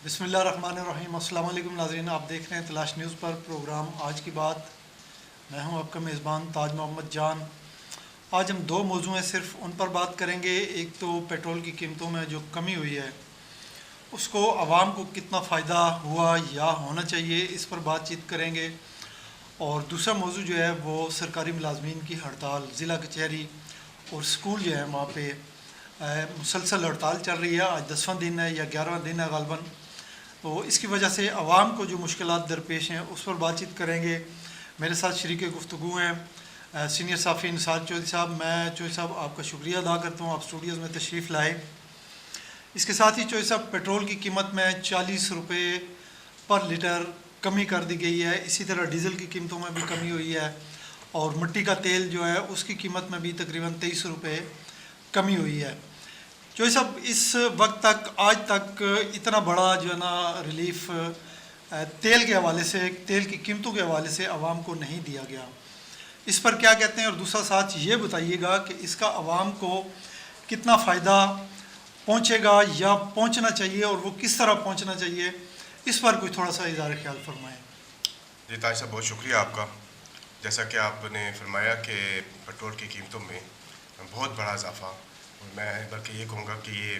بسم اللہ الرحمن الرحیم۔ السلام علیکم ناظرین، آپ دیکھ رہے ہیں تلاش نیوز پر پروگرام آج کی بات۔ میں ہوں آپ کا میزبان تاج محمد جان۔ آج ہم دو موضوع ہیں، صرف ان پر بات کریں گے۔ ایک تو پیٹرول کی قیمتوں میں جو کمی ہوئی ہے اس کو عوام کو کتنا فائدہ ہوا یا ہونا چاہیے، اس پر بات چیت کریں گے۔ اور دوسرا موضوع جو ہے وہ سرکاری ملازمین کی ہڑتال، ضلع کچہری اور اسکول جو ہے وہاں پہ مسلسل ہڑتال چل رہی ہے۔ آج 10واں دن ہے یا 11واں دن ہے غالباً، تو اس کی وجہ سے عوام کو جو مشکلات درپیش ہیں اس پر بات چیت کریں گے۔ میرے ساتھ شریک گفتگو ہیں سینئر صحافی نثار چودھری صاحب۔ میں چودھری صاحب آپ کا شکریہ ادا کرتا ہوں، آپ اسٹوڈیوز میں تشریف لائے۔ اس کے ساتھ ہی چودھری صاحب، پیٹرول کی قیمت میں 40 روپے پر لیٹر کمی کر دی گئی ہے، اسی طرح ڈیزل کی قیمتوں میں بھی کمی ہوئی ہے، اور مٹی کا تیل جو ہے اس کی قیمت میں بھی تقریباً 23 روپے کمی ہوئی ہے۔ جو صاحب اس وقت تک، آج تک اتنا بڑا جو ہے نا ریلیف تیل کے حوالے سے، تیل کی قیمتوں کے حوالے سے عوام کو نہیں دیا گیا، اس پر کیا کہتے ہیں؟ اور دوسرا ساتھ یہ بتائیے گا کہ اس کا عوام کو کتنا فائدہ پہنچے گا یا پہنچنا چاہیے، اور وہ کس طرح پہنچنا چاہیے، اس پر کوئی تھوڑا سا اظہار خیال فرمائیں۔ جی طاہر صاحب، بہت شکریہ آپ کا۔ جیسا کہ آپ نے فرمایا کہ پیٹرول کی قیمتوں میں بہت بڑا اضافہ، میں بلکہ یہ کہوں گا کہ یہ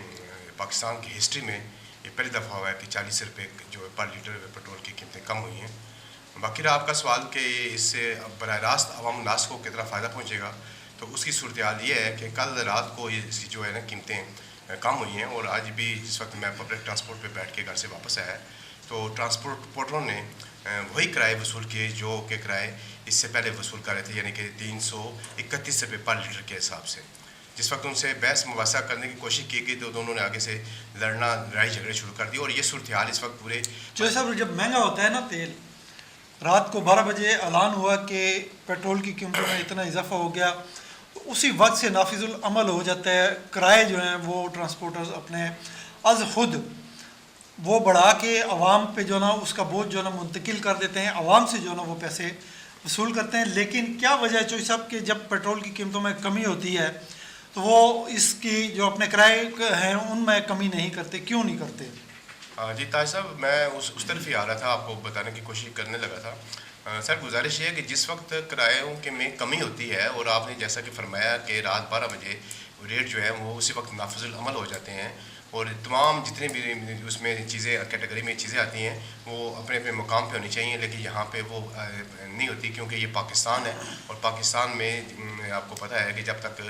پاکستان کی ہسٹری میں یہ پہلی دفعہ ہوا ہے کہ 40 روپے جو پر لیٹر پیٹرول کی قیمتیں کم ہوئی ہیں۔ باقی رہا آپ کا سوال کہ اس سے براہ راست عوام الناس کو کتنا فائدہ پہنچے گا، تو اس کی صورتحال یہ ہے کہ کل رات کو یہ جو ہے نا قیمتیں کم ہوئی ہیں، اور آج بھی جس وقت میں پبلک ٹرانسپورٹ پہ بیٹھ کے گھر سے واپس آیا تو ٹرانسپورٹروں نے وہی کرائے وصول کیے جو کہ کرائے اس سے پہلے وصول کر رہے تھے، یعنی کہ 331 روپے پر لیٹر کے حساب سے۔ جس وقت ان سے بحث مباحثہ کرنے کی کوشش کی گئی تو دونوں نے آگے سے لڑائی جھگڑے شروع کر دی، اور یہ صورتحال اس وقت پورے جو صاحب جب مہنگا ہوتا ہے نا تیل، رات کو 12 بجے اعلان ہوا کہ پیٹرول کی قیمتوں میں اتنا اضافہ ہو گیا، اسی وقت سے نافذ العمل ہو جاتا ہے۔ کرائے جو ہیں وہ ٹرانسپورٹرز اپنے از خود وہ بڑھا کے عوام پہ جو نا اس کا بوجھ جو نا منتقل کر دیتے ہیں، عوام سے جو نا وہ پیسے وصول کرتے ہیں۔ لیکن کیا وجہ ہے چوہی صاحب کہ جب پیٹرول کی قیمتوں میں کمی ہوتی ہے تو وہ اس کی جو اپنے کرائے ہیں ان میں کمی نہیں کرتے، کیوں نہیں کرتے؟ جی طاہر صاحب، میں اس طرف ہی آ رہا تھا، آپ کو بتانے کی کوشش کرنے لگا تھا۔ سر گزارش یہ ہے کہ جس وقت کرایوں کے میں کمی ہوتی ہے، اور آپ نے جیسا کہ فرمایا کہ رات 12 بجے ریٹ جو ہے وہ اسی وقت نافذ العمل ہو جاتے ہیں، اور تمام جتنے بھی اس میں چیزیں کیٹیگری میں چیزیں آتی ہیں وہ اپنے اپنے مقام پہ ہونی چاہیے، لیکن یہاں پہ وہ نہیں ہوتی، کیونکہ یہ پاکستان ہے، اور پاکستان میں آپ کو پتہ ہے کہ جب تک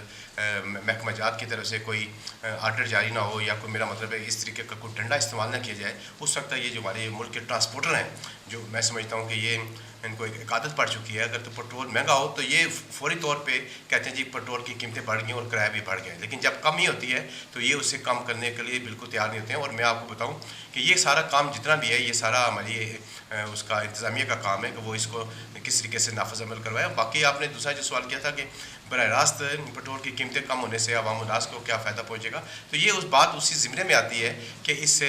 محکمہ جات کی طرف سے کوئی آرڈر جاری نہ ہو، یا کوئی میرا مطلب ہے اس طریقے کا کوئی ڈنڈا استعمال نہ کیا جائے، اس وقت یہ جو ہمارے ملک کے ٹرانسپورٹر ہیں، جو میں سمجھتا ہوں کہ یہ ان کو ایک عادت پڑ چکی ہے، اگر تو پیٹرول مہنگا ہو تو یہ فوری طور پہ کہتے ہیں جی پیٹرول کی قیمتیں بڑھ گئیں اور کرایہ بھی بڑھ گئے، لیکن جب کمی ہوتی ہے تو یہ اس سے کم کرنے کے لیے بالکل تیار نہیں ہوتے ہیں۔ اور میں آپ کو بتاؤں کہ یہ سارا کام جتنا بھی ہے، یہ سارا ہماری اس کا انتظامیہ کا کام ہے کہ وہ اس کو کس طریقے سے نافذ عمل کروائے۔ باقی آپ نے دوسرا جو سوال کیا تھا کہ براہ راست پیٹرول کی قیمتیں کم ہونے سے عوام الناس کو کیا فائدہ پہنچے گا، تو یہ اس بات اسی زمرے میں آتی ہے کہ اس سے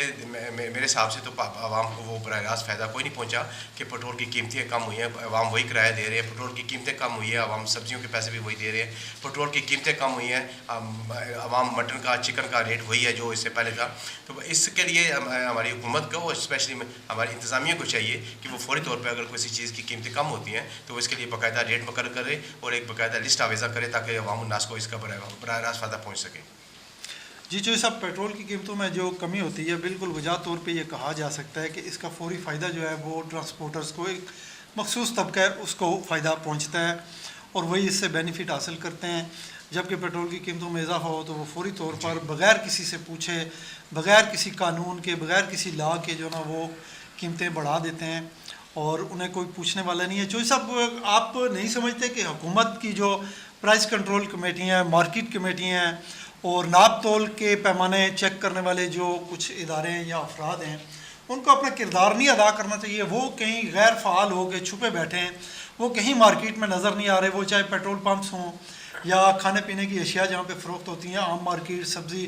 میرے حساب سے تو عوام کو وہ براہ راست فائدہ کوئی نہیں پہنچا کہ پیٹرول کی قیمتیں کم ہوئی ہیں، عوام وہی کرایہ دے رہے ہیں، پیٹرول کی قیمتیں کم ہوئی ہیں، عوام سبزیوں کے پیسے بھی وہی دے رہے ہیں، پیٹرول کی قیمتیں کم ہوئی ہیں، عوام مٹن کا چکن کا ریٹ وہی ہے جو اس سے پہلے تھا۔ تو اس کے لیے ہماری حکومت کو، اسپیشلی ہماری انتظامیہ کو چاہیے کہ وہ فوری طور پہ اگر کسی چیز کی قیمتیں کم ہوتی ہیں تو وہ اس کے لیے باقاعدہ ریٹ مقرر کرے اور ایک باقاعدہ لسٹ آویزہ کرے، تاکہ عوام الناس کو اس کا براہ راست فائدہ پہنچ سکے۔ جی چوہی صاحب، پیٹرول کی قیمتوں میں جو کمی ہوتی ہے، بالکل وجہ طور پہ یہ کہا جا سکتا ہے کہ اس کا فوری فائدہ جو ہے وہ ٹرانسپورٹرز کو، ایک مخصوص طبقہ ہے اس کو فائدہ پہنچتا ہے، اور وہی اس سے بینیفٹ حاصل کرتے ہیں۔ جبکہ پیٹرول کی قیمتوں میں اضافہ ہو تو وہ فوری طور پر بغیر کسی سے پوچھے، بغیر کسی قانون کے، بغیر کسی لا کے جو نا وہ قیمتیں بڑھا دیتے ہیں، اور انہیں کوئی پوچھنے والا نہیں ہے۔ چوہی صاحب، آپ نہیں سمجھتے کہ حکومت کی جو پرائس کنٹرول کمیٹی ہیں، مارکیٹ کمیٹی ہیں، اور ناپ تول کے پیمانے چیک کرنے والے جو کچھ ادارے ہیں یا افراد ہیں، ان کو اپنا کردار نہیں ادا کرنا چاہیے؟ وہ کہیں غیر فعال ہو کے چھپے بیٹھے ہیں، وہ کہیں مارکیٹ میں نظر نہیں آ رہے، وہ چاہے پیٹرول پمپس ہوں یا کھانے پینے کی اشیاء جہاں پہ فروخت ہوتی ہیں، عام مارکیٹ، سبزی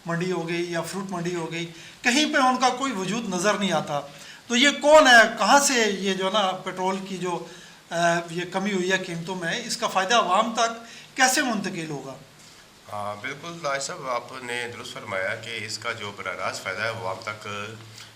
منڈی ہو گئی یا فروٹ منڈی ہو گئی، کہیں پہ ان کا کوئی وجود نظر نہیں آتا۔ تو یہ کون ہے؟ کہاں سے یہ جو نا پیٹرول کی جو یہ کمی ہوئی ہے قیمتوں میں، اس کا فائدہ عوام تک کیسے منتقل ہوگا؟ بالکل طاہر صاحب، آپ نے درست فرمایا کہ اس کا جو براہ راست فائدہ ہے وہ عوام تک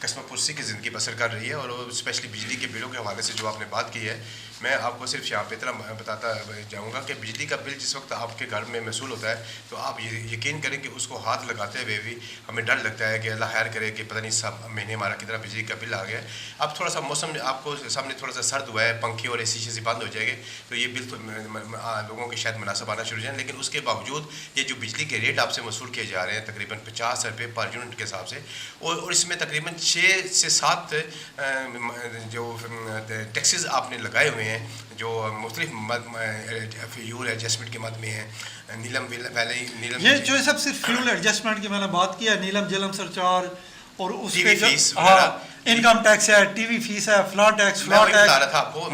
قسم پرسی کی زندگی بسر کر رہی ہے. اور اسپیشلی بجلی کے بلوں کے حوالے سے جو آپ نے بات کی ہے, میں آپ کو صرف یہاں پہ اتنا بتاتا جاؤں گا کہ بجلی کا بل جس وقت آپ کے گھر میں محصول ہوتا ہے تو آپ یقین کریں کہ اس کو ہاتھ لگاتے ہوئے بھی ہمیں ڈر لگتا ہے کہ اللہ خیر کرے کہ پتہ نہیں سب مہینے ہمارا کتنا بجلی کا بل آ گیا ہے. اب تھوڑا سا موسم آپ کو سامنے تھوڑا سا سرد ہوا ہے, پنکھے اور اے سی چیزیں بند ہو جائے گے تو یہ بل تو لوگوں کے شاید مناسب آنا شروع ہو جائیں, لیکن اس کے باوجود یہ جو بجلی کے ریٹ آپ سے وصول کیے جا رہے ہیں تقریباً 50 روپے پر یونٹ کے حساب سے, اور اس میں تقریباً 6 سے 7 جو ٹیکسز آپ نے لگائے ہوئے ہیں جو مختلف فیول ایڈجسٹمنٹ کے مد میں ہیں, نیلم ویلی نیلم یہ جو سب صرف فیول ایڈجسٹمنٹ کی میں نے بات کی ہے, نیلم جلم سرچارج اور اس TV fee income tax ہے, ٹی وی فیس ہے, فلاٹ ٹیکس. میں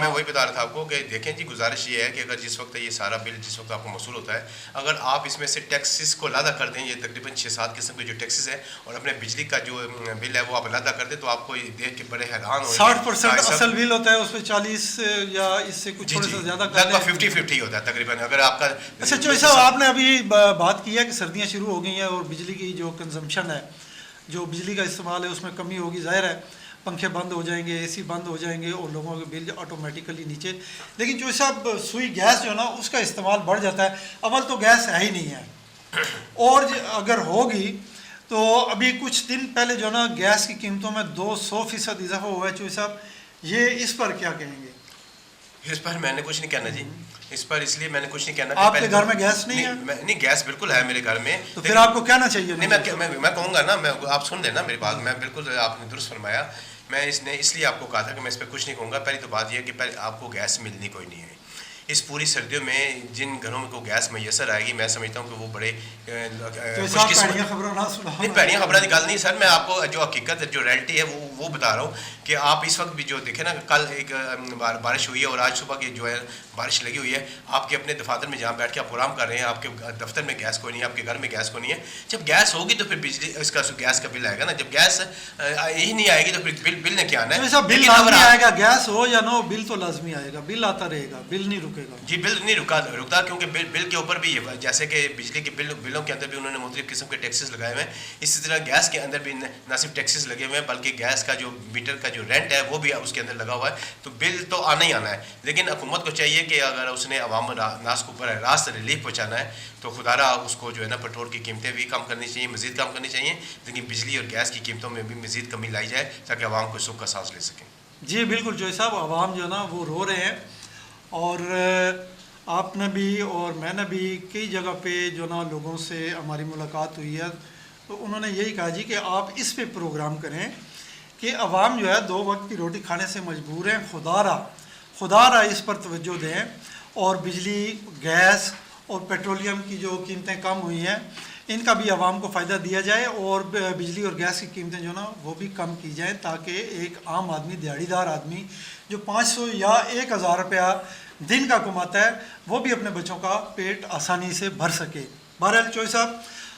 وہی بتا رہا تھا آپ کو کہ دیکھیں جی گزارش یہ ہے کہ اگر جس وقت یہ سارا بل جس وقت آپ کو موصول ہوتا ہے, اگر آپ اس میں سے ٹیکسز کو علیحدہ کر دیں, یہ تقریباً 6-7 قسم کے جو ٹیکسز ہیں, اور اپنے بجلی کا جو بل ہے وہ آپ علیحدہ کر دیں تو آپ کو یہ دیکھ کے بڑے حیران ہو 60% اصل بل ہوتا ہے, اس پہ 40 یا اس سے کچھ تھوڑا سا زیادہ لگ بھگ 50-50 ہوتا ہے تقریباً. اگر آپ کا اچھا چوہی صاحب, آپ نے ابھی بات کی ہے کہ سردیاں شروع ہو گئی ہیں اور بجلی کی جو کنزمپشن ہے, جو بجلی کا استعمال ہے اس میں کمی ہوگی. ظاہر ہے پنکھے بند ہو جائیں گے, اے سی بند ہو جائیں گے اور لوگوں کے بل آٹومیٹیکلی نیچے. لیکن جو صاحب سوئی گیس جو ہے نا اس کا استعمال بڑھ جاتا ہے. اول تو گیس ہے ہی نہیں ہے, اور اگر ہوگی تو ابھی کچھ دن پہلے جو ہے نا گیس کی قیمتوں میں 200% اضافہ ہوا ہے. چوہی صاحب یہ اس پر کیا کہیں گے؟ اس پر میں نے کچھ نہیں کہنا جی, اس پر اس لیے میں نے کچھ نہیں کہنا. آپ کے گھر میں گیس نہیں ہے؟ نہیں, گیس بالکل ہے میرے گھر میں. تو پھر آپ کو کہنا چاہیے. نہیں, میں کہوں گا نا, آپ سن لینا میری بات. میں بالکل آپ نے درست فرمایا. میں اس لیے آپ کو کہا تھا کہ میں اس پہ کچھ نہیں کہوں گا. پہلی تو بات یہ ہے کہ پہلے آپ کو گیس ملنی کوئی نہیں ہے. اس پوری سردیوں میں جن گھروں میں کو گیس میسر آئے گی, میں سمجھتا ہوں کہ وہ بڑے خوش قسمت. نہیں, پیڑیاں خبریں کی گل نہیں سر, میں آپ کو جو حقیقت جو ریئلٹی ہے وہ بتا رہا ہوں کہ آپ اس وقت بھی جو دیکھیں نا, کل ایک بارش ہوئی ہے اور آج صبح کی جو ہے بارش لگی ہوئی ہے. آپ کے اپنے دفاتر میں جہاں بیٹھ کے آپ آرام کر رہے ہیں, آپ کے دفتر میں گیس کوئی نہیں ہے, آپ کے گھر میں گیس کوئی نہیں ہے. جب گیس ہوگی تو پھر بجلی اس کا گیس کا بل آئے گا نا. جب گیس یہی نہیں آئے گی تو پھر بل نے کیا آنا ہے. بل لازمی آئے گا, گیس ہو یا نہ ہو بل تو لازمی آئے گا, بل آتا رہے گا, بل نہیں رکے گا. جی, بل نہیں رکتا کیونکہ بل کے اوپر بھی جیسے کہ بجلی کے بلوں کے اندر بھی انہوں نے مختلف قسم کے ٹیکسز لگائے ہوئے ہیں, اسی طرح گیس کے اندر بھی نہ صرف ٹیکسز لگے ہوئے ہیں بلکہ گیس کا جو میٹر کا جو رینٹ ہے وہ بھی اس کے اندر لگا ہوا ہے. تو بل تو آنا ہی آنا ہے. لیکن حکومت کو چاہیے کہ اگر اس نے عوام الناس کو براہ راست ریلیف پہنچانا ہے تو خدا را اس کو جو ہے نا پیٹرول کی قیمتیں بھی کم کرنی چاہیے, مزید کم کرنی چاہیے, لیکن بجلی اور گیس کی قیمتوں میں بھی مزید کمی لائی جائے تاکہ عوام کو سکھ کا سانس لے سکیں. جی بالکل جوئی صاحب, عوام جو ہے نا وہ رو رہے ہیں, اور آپ نے بھی اور میں نے بھی کئی جگہ پہ جو نا لوگوں سے ہماری ملاقات ہوئی ہے تو انہوں نے یہی کہا جی کہ آپ اس پہ پروگرام کریں کہ عوام جو ہے 2 وقت کی روٹی کھانے سے مجبور ہیں. خدا را اس پر توجہ دیں اور بجلی, گیس اور پیٹرولیم کی جو قیمتیں کم ہوئی ہیں ان کا بھی عوام کو فائدہ دیا جائے, اور بجلی اور گیس کی قیمتیں جو نا وہ بھی کم کی جائیں تاکہ ایک عام آدمی, دیہڑی دار آدمی جو 500 یا 1000 روپیہ دن کا کماتا ہے وہ بھی اپنے بچوں کا پیٹ آسانی سے بھر سکے. بہرحال چوہی صاحب,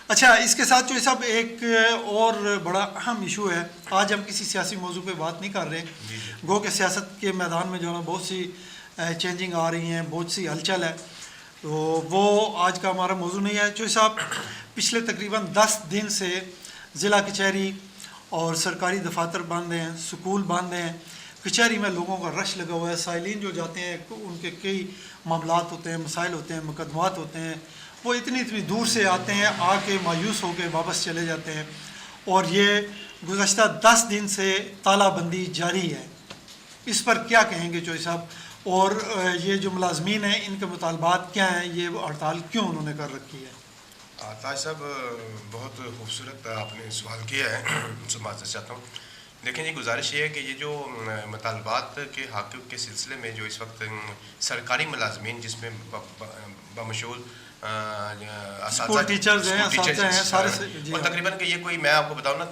اچھا اس کے ساتھ چوہی صاحب ایک اور بڑا اہم ایشو ہے. آج ہم کسی سیاسی موضوع پہ بات نہیں کر رہے, گو کہ سیاست کے میدان میں جو نا بہت سی چینجنگ آ رہی ہیں, بہت سی ہلچل ہے, تو وہ آج کا ہمارا موضوع نہیں ہے. چوہی صاحب پچھلے تقریباً 10 دن سے ضلع کچہری اور سرکاری دفاتر بند ہیں, سکول بند ہیں. کچہری میں لوگوں کا رش لگا ہوا ہے. سائلین جو جاتے ہیں ان کے کئی معاملات ہوتے ہیں, مسائل ہوتے ہیں, مقدمات ہوتے ہیں, وہ اتنی دور سے آتے ہیں, آ کے مایوس ہو کے واپس چلے جاتے ہیں. اور یہ گزشتہ 10 دن سے تالہ بندی جاری ہے. اس پر کیا کہیں گے چوہی صاحب, اور یہ جو ملازمین ہیں ان کے مطالبات کیا ہیں, یہ ہڑتال کیوں انہوں نے کر رکھی ہے؟ تاج صاحب بہت خوبصورت آپ نے سوال کیا ہے, سمجھنا چاہتا ہوں. دیکھیں جی, گزارش یہ ہے کہ یہ جو مطالبات کے حقوق کے سلسلے میں جو اس وقت سرکاری ملازمین جس میں بمشہور اساتذہ ٹیچرز ہیں سارے, اور تقریباً کہ یہ کوئی میں آپ کو بتاؤں نا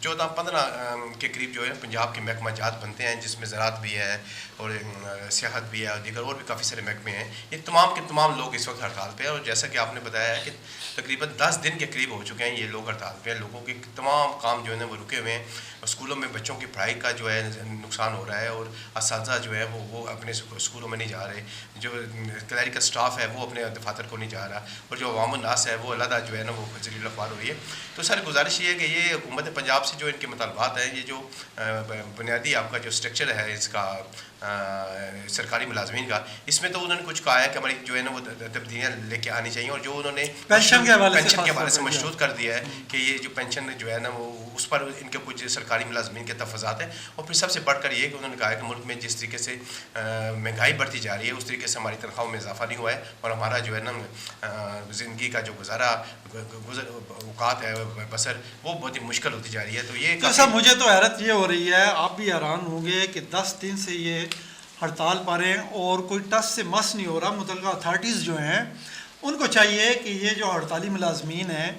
14-15 کے قریب جو ہے پنجاب کے محکمہ جات بنتے ہیں جس میں زراعت بھی ہے اور سیاحت بھی ہے اور دیگر اور بھی کافی سارے محکمے ہیں. یہ تمام کے تمام لوگ اس وقت ہڑتال پہ ہیں, اور جیسا کہ آپ نے بتایا ہے کہ تقریباً 10 دن کے قریب ہو چکے ہیں یہ لوگ ہڑتال پہ ہیں. لوگوں کے تمام کام جو ہے نا وہ رکے ہوئے ہیں. اسکولوں میں بچوں کی پڑھائی کا جو ہے نقصان ہو رہا ہے, اور اساتذہ جو ہے وہ اپنے اسکولوں میں نہیں جا رہے, جو کلیریکل اسٹاف ہے وہ اپنے دفاتر کو نہیں جا رہا, اور جو عوام الناس ہے وہ علیحدہ جو ہے نا وہ ذلیل الخوار ہو رہی ہے. تو سر گزارش یہ ہے کہ یہ حکومت پنجاب سے جو ان کے مطالبات ہیں، یہ جو بنیادی آپ کا جو اسٹرکچر ہے اس کا سرکاری ملازمین کا، اس میں تو انہوں نے کچھ کہا ہے کہ ہماری جو ہے نا وہ تبدیلیاں لے کے آنی چاہیے، اور جو انہوں نے پینشن کے حوالے سے مشروط کر دیا ہے کہ یہ جو پینشن جو ہے نا وہ اس پر ان کے کچھ سرکاری ملازمین کے تحفظات ہیں، اور پھر سب سے بڑھ کر یہ کہ انہوں نے کہا ہے کہ ملک میں جس طریقے سے مہنگائی بڑھتی جا رہی ہے اس طریقے سے ہماری تنخواہوں میں اضافہ نہیں ہوا ہے، اور ہمارا جو ہے نا زندگی کا جو اوقات ہے بسر وہ بہت ہی مشکل ہوتی جا رہی ہے۔ تو یہ سب مجھے تو حیرت یہ ہو رہی ہے، آپ بھی حیران ہوں گے کہ 10 دن سے یہ ہڑتال پر ہیں اور کوئی ٹس سے مس نہیں ہو رہا۔ متعلقہ اتھارٹیز جو ہیں ان کو چاہیے کہ یہ جو ہڑتالی ملازمین ہیں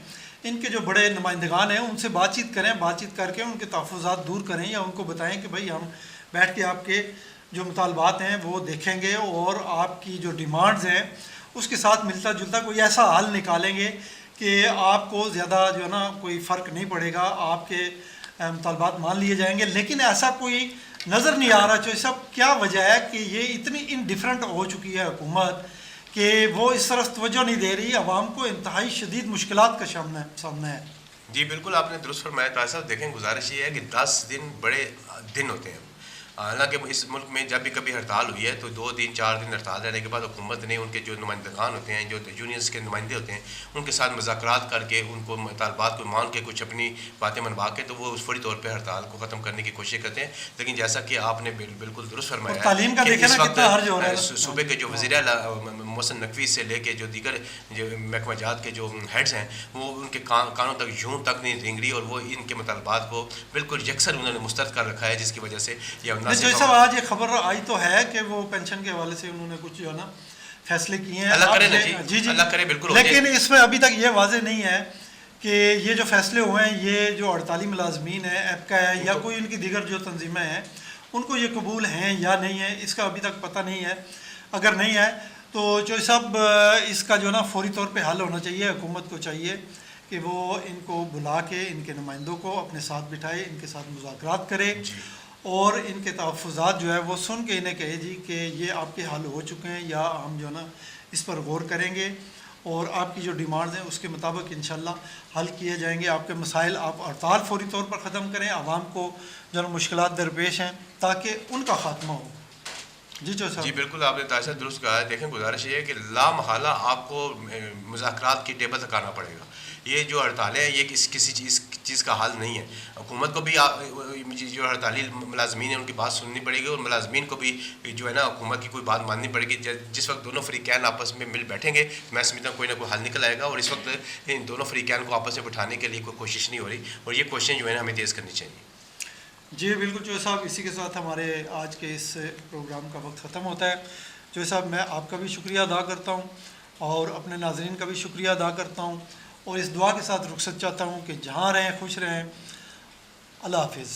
ان کے جو بڑے نمائندگان ہیں ان سے بات چیت کریں، بات چیت کر کے ان کے تحفظات دور کریں، یا ان کو بتائیں کہ بھائی ہم بیٹھ کے آپ کے جو مطالبات ہیں وہ دیکھیں گے اور آپ کی جو ڈیمانڈز ہیں اس کے ساتھ ملتا جلتا کوئی ایسا حل نکالیں گے کہ آپ کو زیادہ جو ہے نا کوئی فرق نہیں پڑے گا، آپ کے مطالبات مان لیے جائیں گے۔ لیکن ایسا کوئی نظر نہیں آ رہا۔ چوہدری صاحب کیا وجہ ہے کہ یہ اتنی انڈیفرنٹ ہو چکی ہے حکومت کہ وہ اس طرف توجہ نہیں دے رہی، عوام کو انتہائی شدید مشکلات کا سامنا ہے؟ جی بالکل آپ نے درست فرمایا طاہر صاحب۔ دیکھیں گزارش یہ ہے کہ 10 دن بڑے دن ہوتے ہیں، حالانکہ اس ملک میں جب بھی کبھی ہڑتال ہوئی ہے تو 2 دن 4 دن ہڑتال رہنے کے بعد حکومت نے ان کے جو نمائندگان ہوتے ہیں، جو یونینس کے نمائندے ہوتے ہیں، ان کے ساتھ مذاکرات کر کے ان کو مطالبات کو مان کے کچھ اپنی باتیں منوا کے تو وہ فوری طور پہ ہڑتال کو ختم کرنے کی کوشش کرتے ہیں۔ لیکن جیسا کہ آپ نے بالکل درست فرمایا ہے تعلیم کا دیکھیں نا کتنا حرج ہو رہا ہے۔ صوبے کے جو وزیر اعلیٰ محسن نقوی سے لے کے جو دیگر جو محکمہ جات کے جو ہیڈز ہیں وہ ان کے کانوں تک یوں تک نہیں رینگ رہی، اور وہ ان کے مطالبات کو بالکل یکسر انہوں نے مسترد کر رکھا ہے، جس کی وجہ سے یہ آج یہ خبر آئی تو ہے کہ وہ پینشن کے حوالے سے انہوں نے کچھ جو ہے نا فیصلے کیے ہیں، اللہ کرے جی جی اللہ کرے بالکل، لیکن اس میں ابھی تک یہ واضح نہیں ہے کہ یہ جو فیصلے ہوئے ہیں یہ جو ہڑتالی ملازمین ہیں ایپکا ہے یا کوئی ان کی دیگر جو تنظیمیں ہیں ان کو یہ قبول ہیں یا نہیں ہے، اس کا ابھی تک پتہ نہیں ہے۔ اگر نہیں ہے تو چوہدری صاحب اس کا جو ہے نا فوری طور پہ حل ہونا چاہیے۔ حکومت کو چاہیے کہ وہ ان کو بلا کے ان کے نمائندوں کو اپنے ساتھ بٹھائے، ان کے ساتھ مذاکرات کرے اور ان کے تحفظات جو ہے وہ سن کے انہیں کہے جی کہ یہ آپ کے حل ہو چکے ہیں یا ہم جو ہے نا اس پر غور کریں گے اور آپ کی جو ڈیمانڈز ہیں اس کے مطابق انشاءاللہ حل کیے جائیں گے۔ آپ کے مسائل آپ ہڑتال فوری طور پر ختم کریں، عوام کو جو مشکلات درپیش ہیں تاکہ ان کا خاتمہ ہو۔ جی چوہدری صاحب۔ جی بالکل آپ نے طاہر صاحب درست کہا ہے۔ دیکھیں گزارش یہ ہے کہ لا محالہ آپ کو مذاکرات کی ٹیبل تک آنا پڑے گا۔ یہ جو ہڑتالیں ہیں یہ کسی چیز کا حل نہیں ہے۔ حکومت کو بھی جو ہڑتالی ملازمین ہیں ان کی بات سننی پڑے گی، اور ملازمین کو بھی جو ہے نا حکومت کی کوئی بات ماننی پڑے گی۔ جس وقت دونوں فریقین آپس میں مل بیٹھیں گے میں سمجھتا ہوں کوئی نہ کوئی حل نکل آئے گا، اور اس وقت ان دونوں فریقین کو آپس میں بٹھانے کے لیے کوئی کوشش نہیں ہو رہی، اور یہ کوششیں جو ہے نا ہمیں تیز کرنی چاہیے۔ جی بالکل چوہدری صاحب، اسی کے ساتھ ہمارے آج کے اس پروگرام کا وقت ختم ہوتا ہے۔ چوہدری صاحب میں آپ کا بھی شکریہ ادا کرتا ہوں اور اپنے ناظرین کا بھی شکریہ ادا کرتا ہوں، اور اس دعا کے ساتھ رخصت چاہتا ہوں کہ جہاں رہیں خوش رہیں۔ اللہ حافظ۔